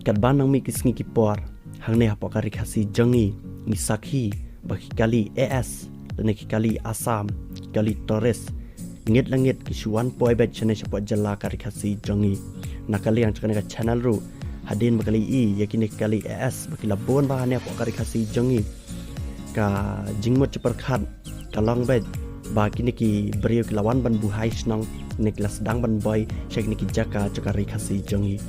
kat banang mi kisngi kipor hang ne hapo kari khasi jangi misakhi baki kali AS lene kali Assam kali Torres ngit langit kisuan poi bet chane chapo jalla kari khasi jangi nakali yang chakane ka channel ru hadin bakali i yakini kali AS baki labon bahane hapo kari khasi jangi ka jingmot ceper khat kalong bet bagi niki beriu lawan ban buhai snong niklas dang ban boy shek niki jaka cakari khasi jangi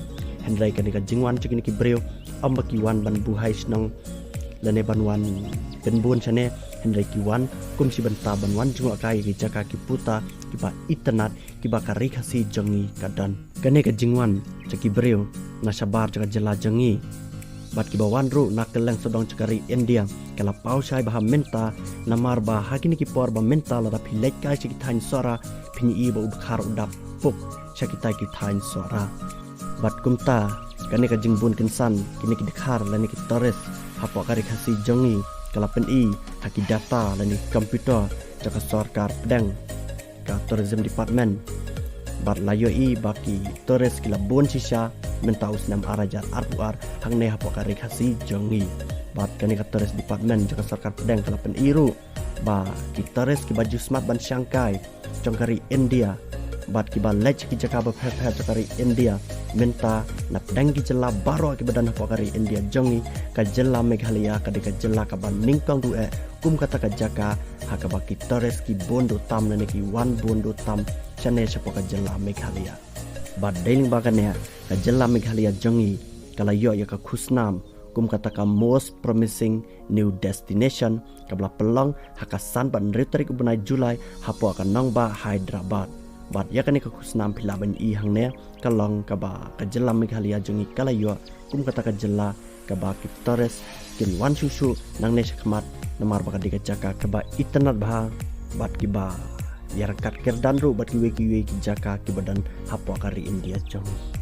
Hendrai kan dekat jingwan cek ini kibreu amba kiwan ban buhai senang lene banwan benbun chane Hendrai kiwan kum si benta banwan jungwa kai ki jaka ki puta kiba itenat kiba kari khasi jangi kadan kane ka jingwan cek kibreu na sabar jaka jela jangi bat kiba wanru nak keleng sodong cekari India kala pau sai baham menta namar ba hakini ki por ba menta la da pilek kai cek tain sora pini i ba ubkhar udap puk chakitai ki tain sora bat kumta kane ka jingbun kensan kini ki dekhar lani ki Torres hapo kari khasi jangi kala pen i haki data lani komputer jaka sarkar pedang ka tourism department bat layo i baki Torres kila bon sisa mentaus nam arajar arpuar hang ne hapo kari khasi jangi bat kane ka Torres department jaka sarkar pedang kala pen i ru ba ki Torres ki baju smart ban Shanghai jongkari India bat ki balej ki jaka ba phep kari India menta na pedang ki jela baro ki badan hapo kari India jangi ka jela Meghalaya ka de ka jela ka ban ningkong du kum kata ka jaka haka baki Torres ki bondo tam na ki wan bondo tam chane chapo ka jela Meghalaya bat dailing bagane ka jela Meghalaya jangi kala yo ya ka khusnam kum kata ka most promising new destination kabla pelong hakasan ban ritarik bunai Julai hapo ka nongba Hyderabad bat yakani ka khusnam phila ban i hangne kalong ka ba ka jela Meghalaya jangi kala yo kum kata ka jela ka ba ki Torres kin wan susu nang ne khmat namar ba ka diga jaka ka ba itanat ba bat ki ba yar kat kerdan ru bat ki we ki jaka ki badan hapo kari India jangi